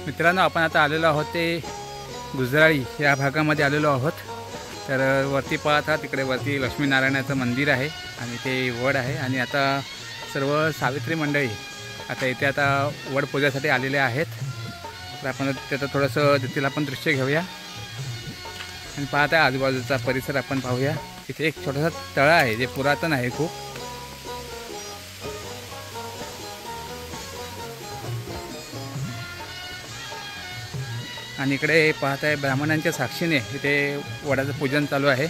मित्रांनो, आपण आता आलेलो आहोत ते गुजराळी या भागामध्ये आलेलो आहोत. तर वरती पाहता तिकडे वरती लक्ष्मीनारायणाचं मंदिर आहे आणि ते वड आहे. आणि आता सर्व सावित्री मंडळी आता इथे आता वड पूजेसाठी आलेले आहेत. तर आपण त्याचं थोडंसं तिथलं आपण दृश्य घेऊया आणि पाहता आजूबाजूचा परिसर आपण पाहूया. इथे एक छोटासा तळा आहे जे पुरातन आहे खूप. आणि इकडे पाहताय ब्राह्मणांच्या साक्षीने इथे वडाचं पूजन चालू आहे.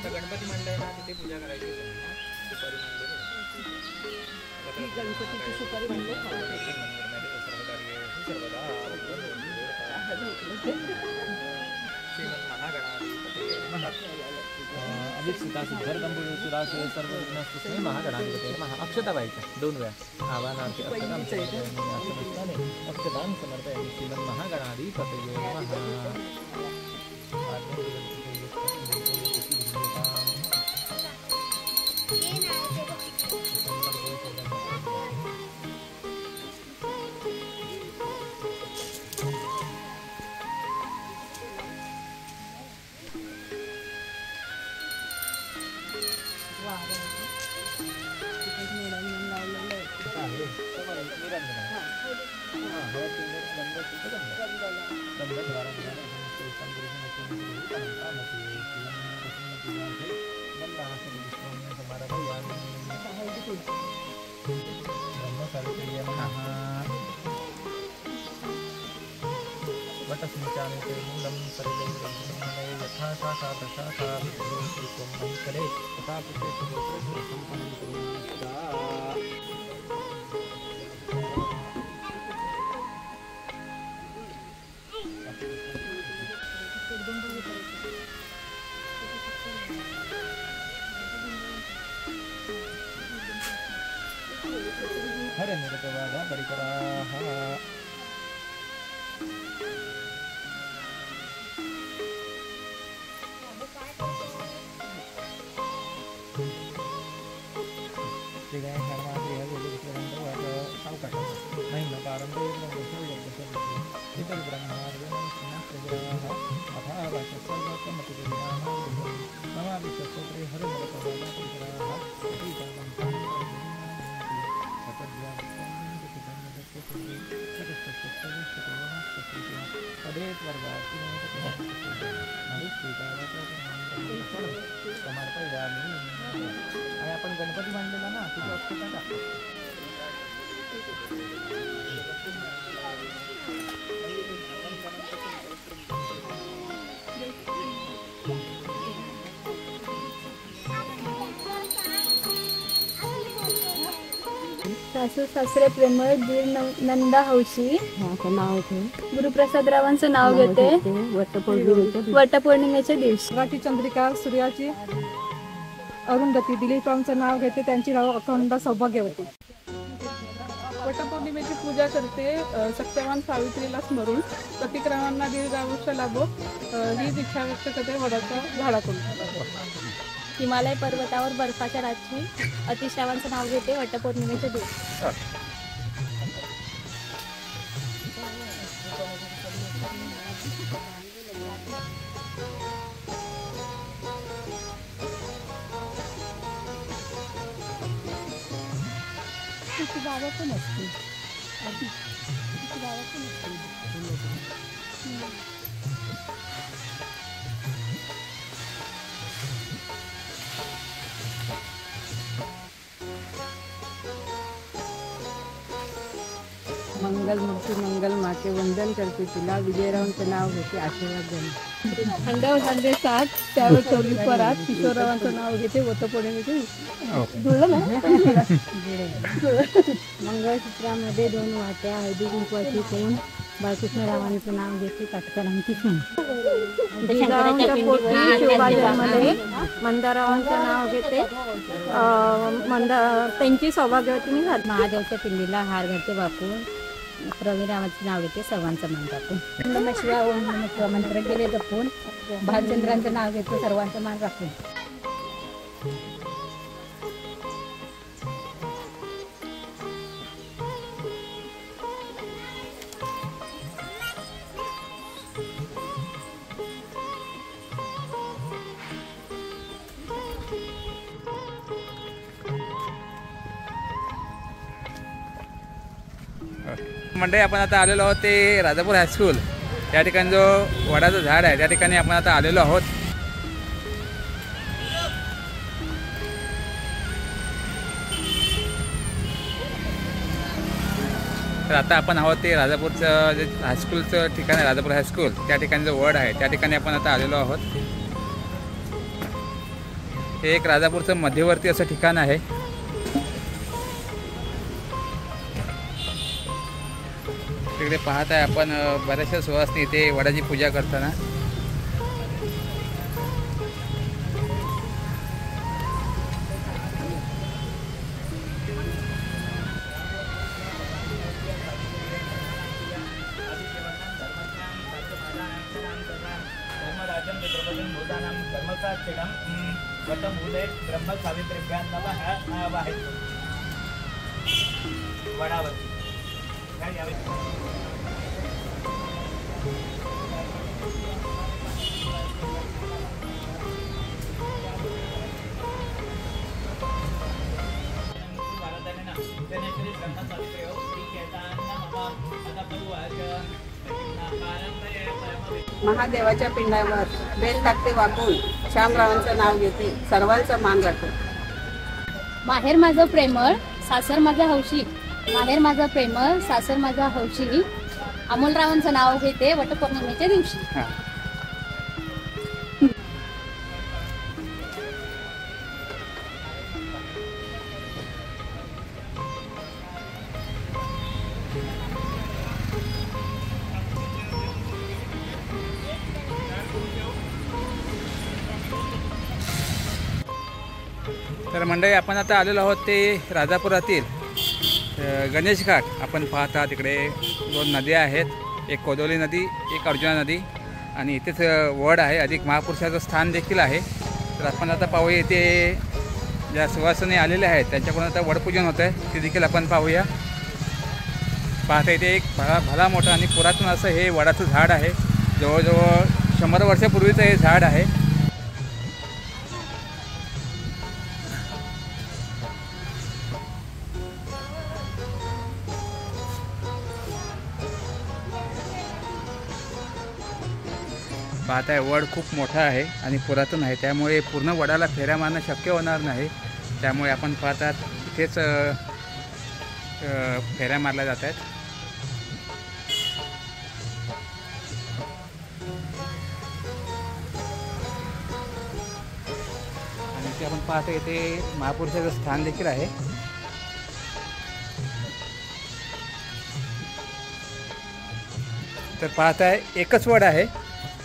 गणपती मंडळ ना तिथे पूजा करायची सुपारी मंदिर गणपतीची सुपारी मंदिर महागणाधिपती महागणाधिपती अक्षता पाहिजे 2 वेळा आवाहनार्थी अक्षतान समर्पयामि श्रीमन महागणाधिपतये नमः. वटस्मिचामिते मूलं परिलयितं यथा शाखा तथा विद्रोहित्वं महीकरे तथा हरे निरतवादा परिकराः आपण गणपती मांडलेला ना तिथे अक्षता टाकतो. सासू सासरे प्रेमळ दीर नंदा हौशी नाव गुरुप्रसाद रावांचं नाव घेते वटपौर्णिमेच्या दिवशी. मराठी चंद्रिका सूर्याची अरुंधती दिलीपरावांचं नाव घेते. त्यांची नाव अखंड सौभाग्यवती. वटपौर्णिमेची पूजा करते. सत्यवान सावित्रीला स्मरून प्रतिक्रमांना दीर्घायुष्य लाभो ही दीक्षा व्यक्त करते वडाच्या झाडातून. हिमालय पर्वतावर बर्फाच्या रात्री अतिश्रावांचं नाव घेते वटपौर्णिमेच्या दिवशी. गावा पण असते मंगलमूर्ती मंगल माते वंदन करते तिला. विजयरावांचं नाव घेते आशीर्वाद देणे. अंगावर झाले 7 त्यावर 24 परात. किशोररावांचं नाव घेते वटपौर्णिमेचे. जुळलं ना. मंगळसूत्रामध्ये 2 वाट्या हळदी कुंकवाची कोण बाळकृष्णरावांचं नाव घेते काटकरांची सून. जिजाऊंच्या पोटी शिवबा जन्मले मंदारावांचं नाव घेते. त्यांची सौभाग्यवती मी झाली. महादेवच्या पिंडीला हार घालते बापू. रविरावांचं नाव घेते. सर्वांचं मान राखून. नमः मंत्र गेले जपून. भालचंद्रांचं नाव घेते. सर्वांचं मान राखून. मंडळी, आपण आता आलेलो आहोत ते राजापूर हायस्कूल. त्या ठिकाणी जो वडाचं झाड आहे त्या ठिकाणी आपण आता आलेलो आहोत. तर आता आपण आहोत ते राजापूरचं जे हायस्कूलचं ठिकाण आहे, राजापूर हायस्कूल, त्या ठिकाणी जो वड आहे त्या ठिकाणी आपण आता आलेलो आहोत. हे एक राजापूरचं मध्यवर्ती असं ठिकाण आहे. तिकडे पाहत आहे आपण बऱ्याचशा सुवासिनी इथे वडाची पूजा करताना. महादेवाच्या पिंडावर बेल टाकते वाकून. श्यामरावांचं नाव घेते. सर्वांचं मान राखून. माहेर माझं प्रेमळ सासर माझा हौशी. माहेर माझा प्रेमळ सासर माझा हौशी. अमोलरावांचं नाव घेते वटपौर्णिमेच्या दिवशी. तर मंडळी, आपण आता आलेलो आहोत ते राजापुरातील गणेश घाट. आपण पाहता तिकडे दोन नद्या आहेत, एक कोदोली नदी, एक अर्जुना नदी, आणि इथेच वड आहे, अधिक महापुरुषाचं स्थान देखील आहे. तर आपण आता पाहूया इथे ज्या सुवासिनी आलेल्या आहेत त्यांच्याकडून आता वडपूजन होतं आहे, ते देखील आपण पाहूया. पाहता इथे एक भला मोठं आणि पुरातन असं हे वडाचं झाड आहे. जवळजवळ 100 वर्षापूर्वीचं हे झाड आहे. पाहताय वड खूप मोठा आहे आणि पुरातन आहे, त्यामुळे पूर्ण वडाला फेऱ्या मारणं शक्य होणार नाही. त्यामुळे आपण पाहतात इथेच फेऱ्या मारल्या जात आहेत. आणि इथे आपण पाहतो इथे महापुरुषाचं स्थान देखील आहे. तर पाहताय एकच वड आहे,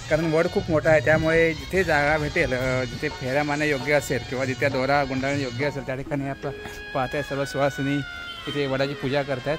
कारण वड खूप मोठा आहे, त्यामुळे जिथे जागा भेटेल, जिथे फेऱ्या मारणे योग्य असेल किंवा जिथे दोरा गुंडाळणे योग्य असेल त्या ठिकाणी आपण पाहताय सर्व सुवासिनी इथे वडाची पूजा करतात.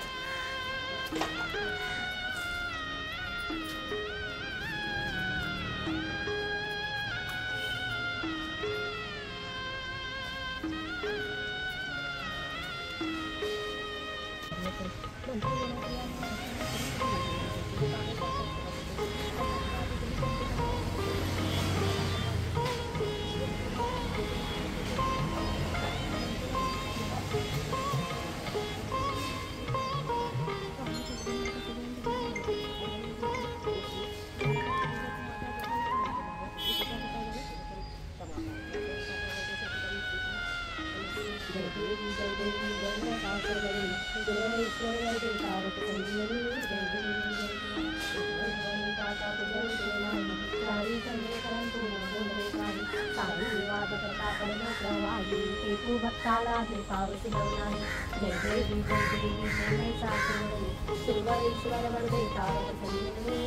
करता पडलं वाही हे तू भक्ताला हे पावसी नाही जय देवी जय देवी जय जय सासुरवाडी सुरवाईश्वर वरदे तारक संगीते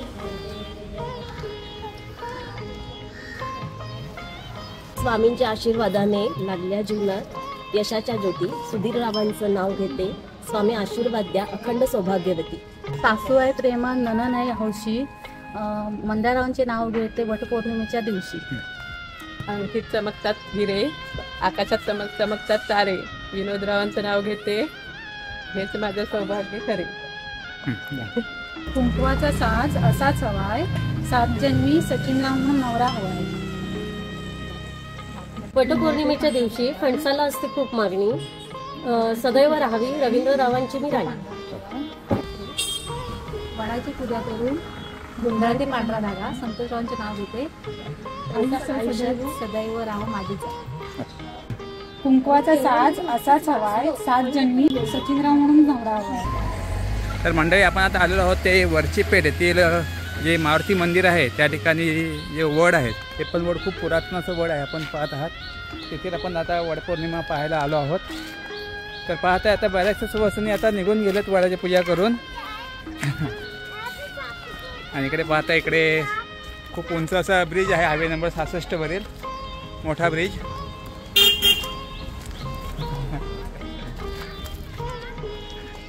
स्वामींच्या आशीर्वादाने लागल्या जीवनात यशाच्या ज्योती सुधीररावांचं नाव घेते. स्वामी आशीर्वाद द्या अखंड सौभाग्यवती. सासू आहे प्रेमा ननन आहे हौशी. मंदारावांचे नाव घेते वटपौर्णिमेच्या दिवशी. अंकित चमकतात हिरे, आकाशात चमकतात तारे. विनोदरावांचं नाव घेते, हेच माझं सौभाग्य खरे. कुंकवाचा साज असाच हवाय, 7 जन्मी सचिनला म्हणून नवरा हवाय. वटपौर्णिमेच्या दिवशी फणसाला असते खूप मागणी. सदैव राहावी रवींद्ररावांची मी राणी. वडाची पूजा करून गुंडाळ ते पांढरा धागा संतोषरावांचे नाव घेते. आयुष्यात सदैव राहो माझीच. कुंकवाचा साज असाच हवाय, 7 जन्मी सचिनराव म्हणून नवरा हवाय. तर मंडळी आपण आता आलेलो आहोत ते वरची पेठ येथील जे मारुती मंदिर आहे त्या ठिकाणी जे वड आहेत ते पण वड खूप पुरातन असं वड आहे आपण पाहत आहात. तेथील आपण आता वडपौर्णिमा पाहायला आलो आहोत. तर पाहताय आता बऱ्याचशा सुवासिनी आता निघून गेलेत वडाची पूजा करून. आणि इकडे पाहता इकडे खूप उंच असा ब्रिज आहे हायवे नंबर 66 वरील मोठा ब्रिज.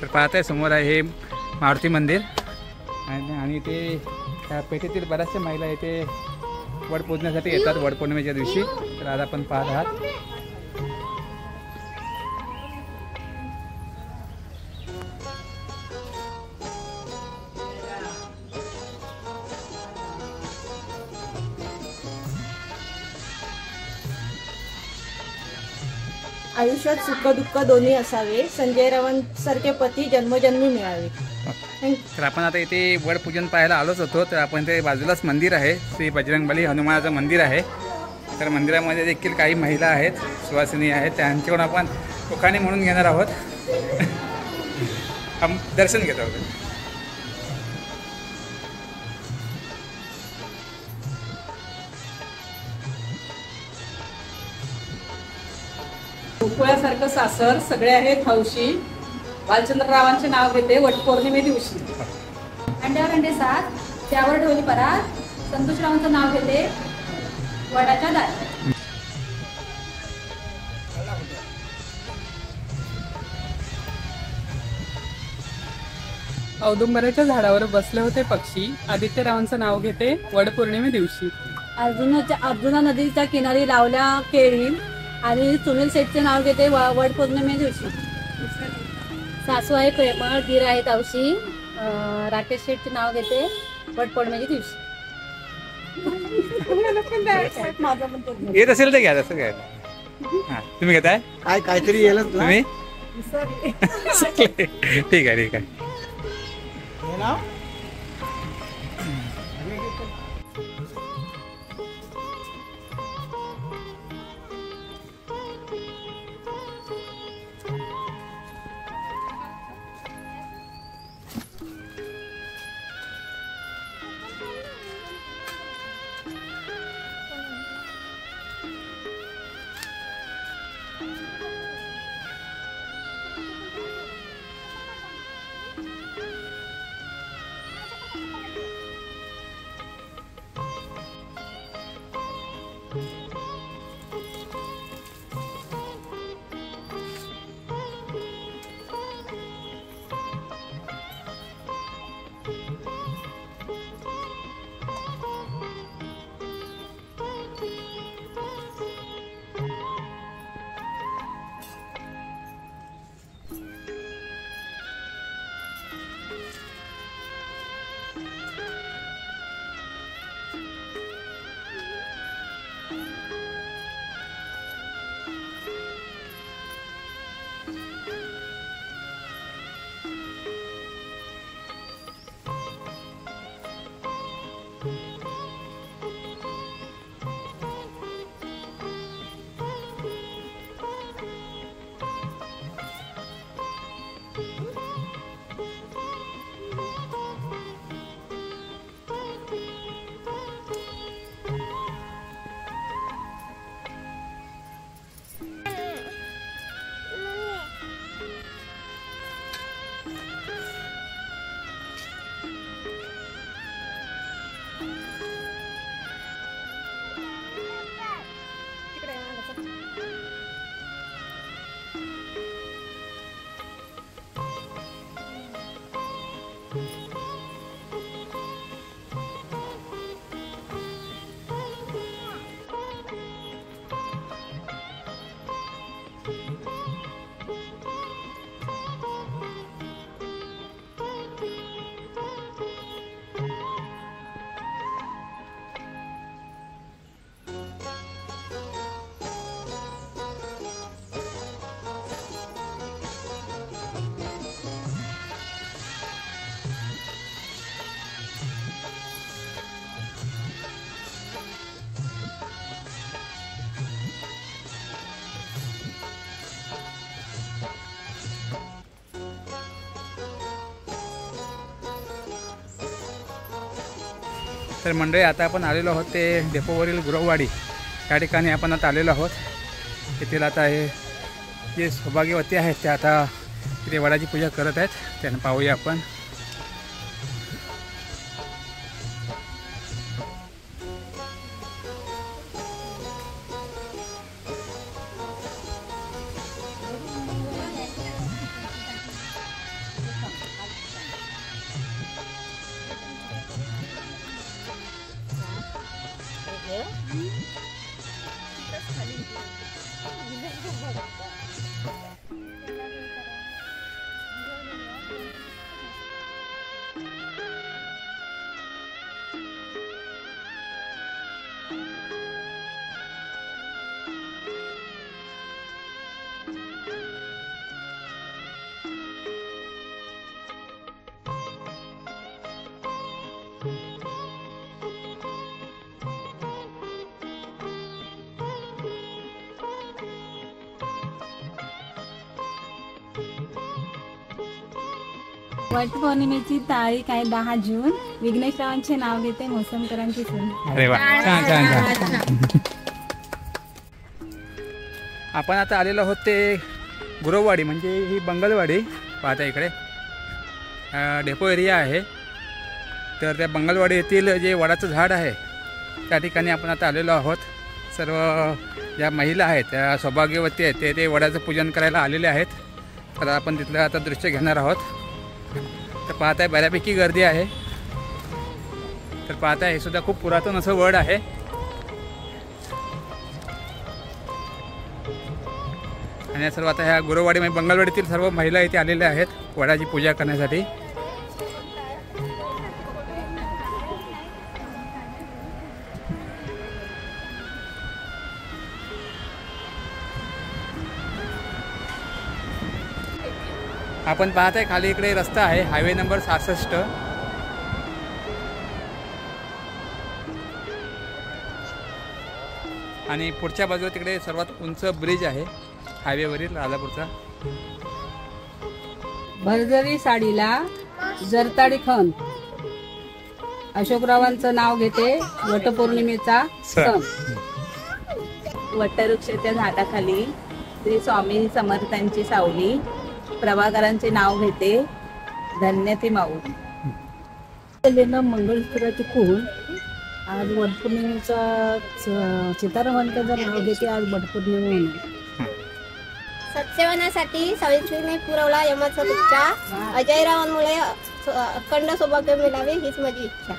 तर पाहताय समोर आहे हे मारुती मंदिर आणि ते त्या पेठेतील बऱ्याचशा महिला इथे वड पूजण्यासाठी येतात वडपौर्णिमेच्या दिवशी. तर आज आपण पाहत आहात आयुष्यात सुख दुःख दोन्ही असावे, संजय रावांसारखे पती जन्मोजन्मी मिळावे. तर आपण आता इथे वड पूजन पाहायला आलोच होतो. तर आपण ते बाजूलाच मंदिर आहे श्री बजरंगबली हनुमानाचं मंदिर आहे. तर मंदिरामध्ये देखील काही महिला आहेत सुवासिनी आहेत त्यांच्याकडून आपण उखाणे म्हणून घेणार आहोत. हम दर्शन घेत आहोत. गोकुळासारखं सासर सगळे आहेत हौशी. बालचंद्ररावांचे नाव घेते वटपौर्णिमे दिवशी. अंड्यावर अंडे 7 त्यावर ढोली परात संतोषरावांचं नाव घेते वडाच्या दारात. औदुंबराच्या झाडावर बसले होते पक्षी. आदित्यरावांचं नाव घेते वडपौर्णिमे दिवशी. अर्जुना नदीच्या किनारी लावल्या केळी आणि सुनील शेठचे नाव घेते वडपौर्णिमे दिवशी. सासू आहे प्रेमळ, दीर आहेत हौशी. राकेश शेठचे नाव घेते वटपौर्णिमेच्या दिवशी. येत असेल तर घ्या तसं काय. हां तुम्ही घेताय काहीतरी येलच तुम्ही ठीक आहे ठीक आहे. तर मंडळी आता आपण आलेलो आहोत ते डेपोवरील गुरववाडी या ठिकाणी आपण आता आलेलो आहोत. येथील आता हे जे सौभाग्यवती आहेत त्या आता तिथे वडाची पूजा करत आहेत. त्यांना पाहूया आपण. वटपौर्णिमेची तारीख आहे 10 जून. विघ्नेशरावांचे नाव घेते, मोसमकरांची सून. अरे वा, छान छान छान. आपण आता आलेलो आहोत ते गुरववाडी म्हणजे ही बंगलवाडी पाहता इकडे डेपो एरिया आहे. तर त्या बंगलवाडी येथील जे वडाचं झाड आहे त्या ठिकाणी आपण आता आलेलो आहोत. सर्व ज्या महिला आहेत त्या सौभाग्यवती आहेत ते वडाचं पूजन करायला आलेले आहेत. तर आपण तिथलं आता दृश्य घेणार आहोत. तर पाहताय बऱ्यापैकी गर्दी आहे. तर पाहताय हे सुद्धा खूप पुरातन असं वड आहे. आणि सर्व आता ह्या गुरववाडी म्हणजे बंगलवाडीतील सर्व महिला इथे आलेल्या आहेत वडाची पूजा करण्यासाठी. आपण पाहताय खाली इकडे रस्ता आहे हायवे नंबर 66. आणि पुढच्या बाजूला तिकडे सर्वात उंच ब्रिज आहे हायवेवरील राजापूरचा. भरजरी साडीला जरताडी खण अशोकरावांचं नाव घेते. वटपौर्णिमेचा सण. वटवृक्षाच्या झाडाखाली श्री स्वामी समर्थांची सावली. प्रभाकरांचे नाव घेते. धन्य ती माऊ. मंगळसूत्राची खूण. आज वटपौर्णिमेचा सीतारामांचं नाव घेते. आज वटपौर्णिमा म्हणून सत्यवनासाठी सावित्रीने पुरवला यमाचा तुच्चा. अजयरावांमुळे अखंड सौभाग्य मिळावे हीच माझी इच्छा.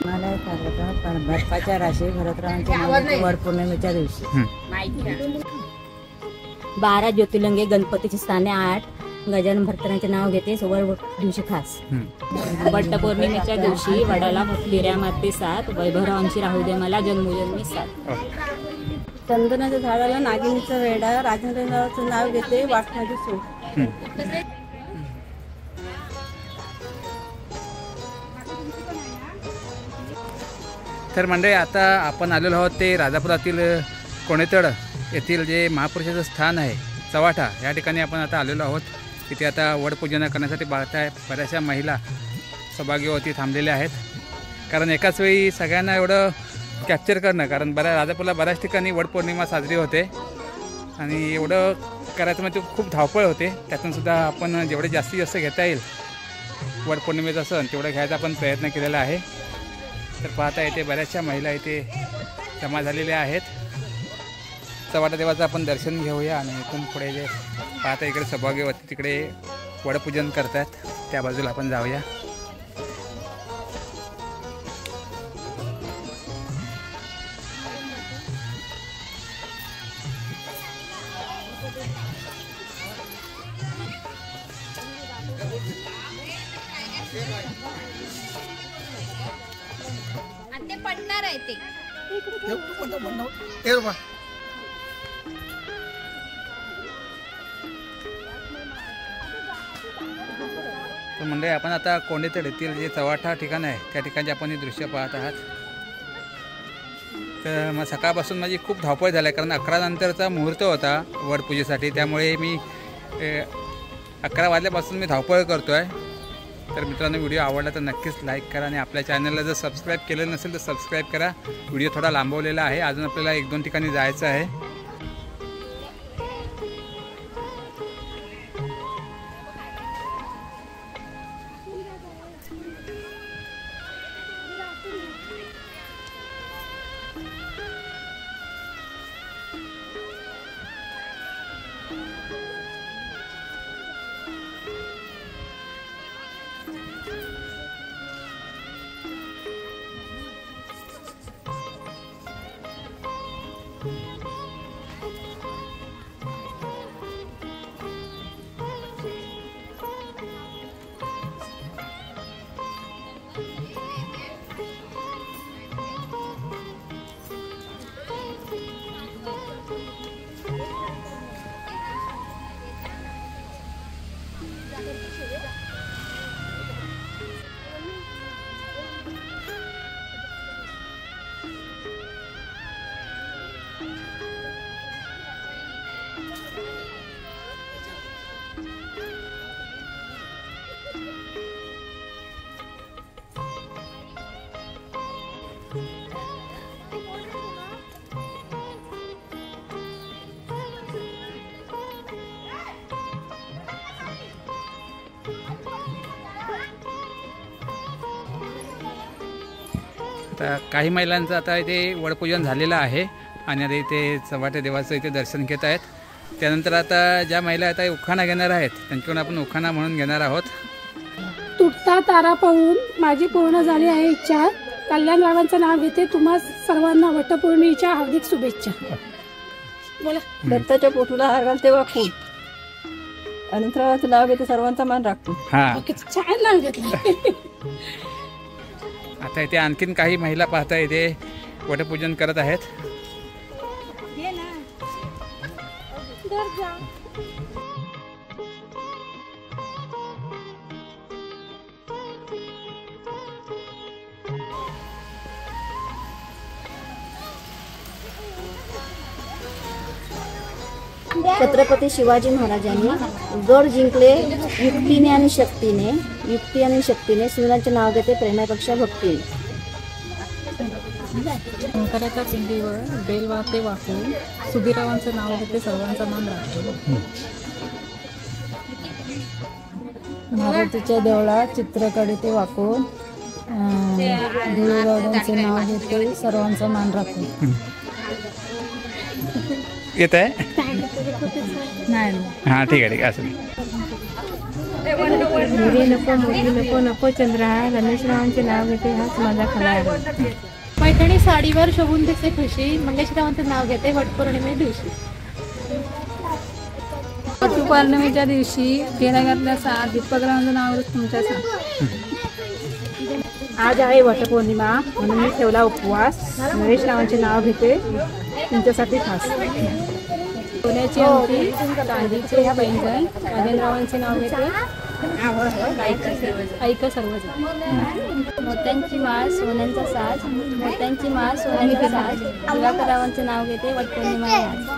मला बर्फाच्या राशी भरतरावांच्या वटपौर्णिमेच्या दिवशी. 12 ज्योतिर्लिंगे गणपतीची स्थाने 8. गजानन भरतरांचे नाव घेते. सोमवार दिवशी खास. वटपौर्णिमेच्या दिवशी वडाला लिऱ्या मारते 7. वैभवरावांची राहू दे मला जन्मोजन्मी 7. चंदनाच्या झाडाला नागिनीचा वेडा. राजेंद्ररावांचं नाव घेते. वाटणाची सूट. तर मंडळी आता आपण आलेलो आहोत ते राजापुरातील कोणेतड येथील जे महापुरुषाचं स्थान आहे चव्हाटा या ठिकाणी आपण आता आलेलो आहोत. तिथे आता वडपूजन करण्यासाठी बऱ्याचशा महिला सौभाग्यवती थांबलेल्या आहेत. कारण एकाच वेळी सगळ्यांना एवढं कॅप्चर करणं, कारण राजापूरला बऱ्याच ठिकाणी वडपौर्णिमा साजरी होते आणि एवढं करायचं म्हणजे खूप धावपळ होते. त्यातूनसुद्धा आपण जेवढे जास्तीत जास्त घेता येईल वडपौर्णिमेचा सण तेवढं घ्यायचा आपण प्रयत्न केलेला आहे. तर पाहता येते बऱ्याचशा महिला इथे जमा झालेल्या आहेत. चव्हाटा देवाचं आपण दर्शन घेऊया आणि इथून पुढे जे पाहता इकडे सौभाग्यवती तिकडे वडपूजन करतात त्या बाजूला आपण जाऊया. ते पडणार आहे ते. तर म्हणजे आपण आता कोंडेतड येथील जे चव्हाटा ठिकाण आहे त्या ठिकाणी आपण हे दृश्य पाहत आहात. तर मग सकाळपासून माझी खूप धावपळ झाली आहे, कारण 11 नंतरचा मुहूर्त होता वडपूजेसाठी. त्यामुळे मी 11 वाजल्यापासून मी धावपळ करतो आहे. तर मित्रांनो, व्हिडिओ आवडला तर नक्कीच लाईक करा आणि आपल्या चॅनलला जर सबस्क्राईब केलं नसेल तर सबस्क्राईब करा. व्हिडिओ थोडा लांबवलेला आहे, अजून आपल्याला 1-2 ठिकाणी जायचं आहे. आता काही महिलांचं आता इथे वडपूजन झालेलं आहे आणि आता इथे चव्हाट्या देवाचं इथे दर्शन घेत आहेत. त्यानंतर आता ज्या महिला आता उखाणा घेणार आहेत त्यांच्याकडून आपण उखाणा म्हणून घेणार आहोत. तुटता तारा पाहून माझी पूर्ण झाली आहे इच्छा. कल्याणरावांचं नाव घेते. तुम्हा सर्वांना वटपौर्णिमेच्या हार्दिक शुभेच्छा. बोला. दत्ताच्या पोटूला हार घालते वाकून, अनंतरावाचं नाव घेते, सर्वांचा मान राखतो. छान नाव घेतलं. आता इथे आणखीन काही महिला पाहता इथे वटपूजन करत आहेत. छत्रपती शिवाजी महाराजांनी गड जिंकले युक्ती आणि शक्तीने. सुनांचे नाव घेते प्रेमापेक्षा भक्तीने. शंकराच्या पिंडीवर बेल वाहते वाकून, सुधीरावांचं नाव घेते, सर्वांचा मान राखतो. मारुतीच्या देवळात चित्र काढते वाकून, देवगावड्यांचे नाव घेते, सर्वांचा मान राखतो. येत आहे? हां, ठीक आहे असं. नको नको चंद्रहार, गणेशरावांचे नाव घेते, हाच माझा खरा आहे. पैठणी साडीवर शोभून दिसते खुशी, मंगेशरावांचं नाव घेते वटपौर्णिमे दिवशी. वटपौर्णिमेच्या दिवशी फेऱ्या घातल्याचा दीपकरावांचं नाव तुमच्या. आज आहे वटपौर्णिमा म्हणून मी ठेवला उपवास. गणेशरावांचे नाव घेते, तुमच्यासाठी खास. सोन्याची अंगठी, चांदीचे ह्या पैंजण, राजेंद्ररावांचे नाव घेते, ऐका सर्वजण. मोत्यांची माळ सोन्यांचा साज, मोत्यांची माळ सोन्यांचा साज, दिवाकररावांचं नाव घेते वटपौर्णिमा आज.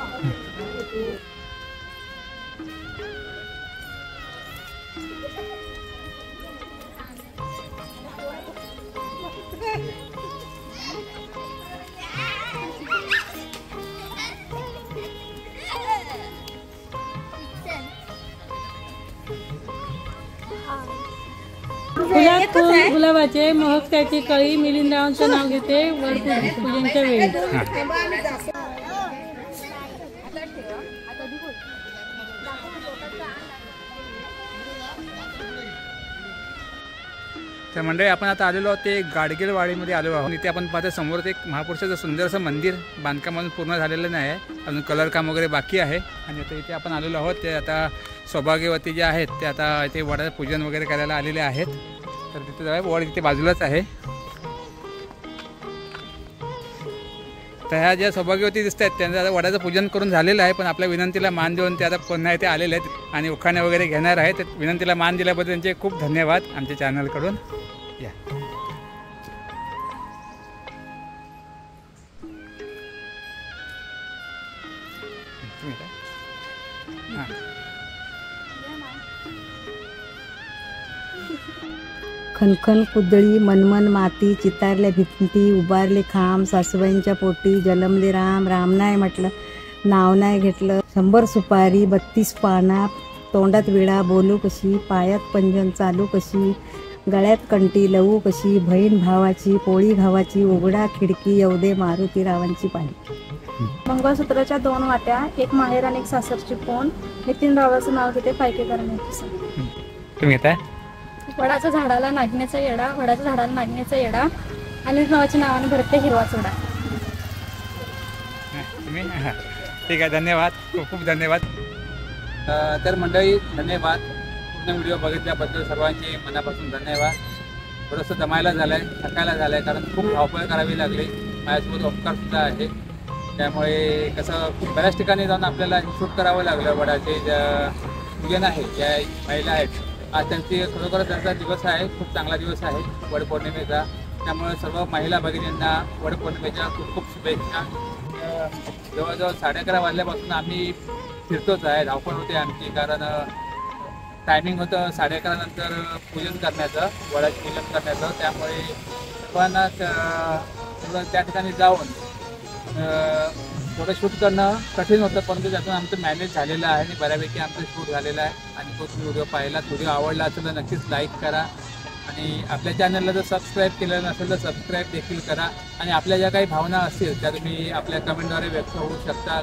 गुलाबाचे महक त्याची कळी, मिलिंदरावांचं नाव घेते वटपूजनच्या वेळी. तर मंडळी, आपण आता आलेलो आहोत ते गाडगेळवाडीमध्ये आलो आहोत. इथे आपण पाहतो समोर एक महापुरुषाचं सुंदरसं मंदिर बांधकाम पूर्ण झालेलं नाही आहे, अजून कलर काम वगैरे बाकी आहे. आणि आता इथे आपण आलेलो आहोत ते आता सौभाग्यवती जे आहेत ते आता इथे वडाचं पूजन वगैरे करायला आलेले आहेत. तर तिथे जाऊया, वड इथे बाजूलाच आहे. तर ह्या ज्या सौभाग्यवती दिसत आहेत त्यांचं आता वडाचं पूजन करून झालेलं आहे, पण आपल्या विनंतीला मान देऊन ते आता पुन्हा इथे आलेले आहेत आणि उखाणे वगैरे घेणार आहेत. विनंतीला मान दिल्याबद्दल त्यांचे खूप धन्यवाद आमच्या चॅनलकडून. या खनखन कुदळी मनमन माती चितारल्या भिंती उभारले खांब सासूबाईंच्या पोटी जलमले राम राम नाही म्हटलं नाव नाही घेतलं 100 सुपारी 32 पाना तोंडात विडा बोलू कशी पायात पंजन चालू कशी गळ्यात कंटी लवू कशी बहीण भावाची पोळी घावाची उघडा खिडकी येऊ मारुती रावांची पाणी. मंगळसूत्राच्या 2 वाट्या, एक माहेर आणि एक सासरची पोन. नितीन रावाचं नाव घेते पायकेकरांची. तुम्ही घेताय? वडाच्या झाडाला नागण्याचा येडा, वडाच्या झाडाला नागण्याचा येडा आणि नावाच्या नावाने भरते हिरवा चोडा. तुम्ही ठीक आहे, धन्यवाद, खूप खूप धन्यवाद. तर मंडळी धन्यवाद, पूर्ण व्हिडिओ बघितल्याबद्दल सर्वांचे मनापासून धन्यवाद. थोडंसं जमायला झालं आहे, थकायला झालं आहे, कारण खूप धावपळ करावी लागली. माझ्यासोबत ओंकारसुद्धा आहे, त्यामुळे कसं बऱ्याच ठिकाणी जाऊन आपल्याला शूट करावं लागलं. वडाचे ज्या पूजन आहे, ज्या महिला आहेत, आज त्यांची खरोखर त्यांचा दिवस आहे, खूप चांगला दिवस आहे वडपौर्णिमेचा. त्यामुळे सर्व महिला भगिनींना वडपौर्णिमेच्या खूप खूप शुभेच्छा. जवळजवळ 11:30 वाजल्यापासून आम्ही फिरतोच आहे, धावपळ होते आमची, कारण टायमिंग होतं 11:30 नंतर पूजन करण्याचं, वडाचे पूजन करण्याचं. त्यामुळे सर्वांना त्या ठिकाणी जाऊन थोडं शूट करणं कठीण होतं, परंतु त्यातून आमचं मॅनेज झालेलं आहे आणि बऱ्यापैकी आमचं शूट झालेलं आहे. आणि तो तुम्ही व्हिडिओ पाहिला, व्हिडिओ आवडला असेल तर नक्कीच लाईक करा आणि आपल्या चॅनलला जर सबस्क्राईब केलेलं नसेल तर सबस्क्राईब देखील करा. आणि आपल्या ज्या काही भावना असतील त्या तुम्ही आपल्या कमेंटद्वारे व्यक्त होऊ शकता.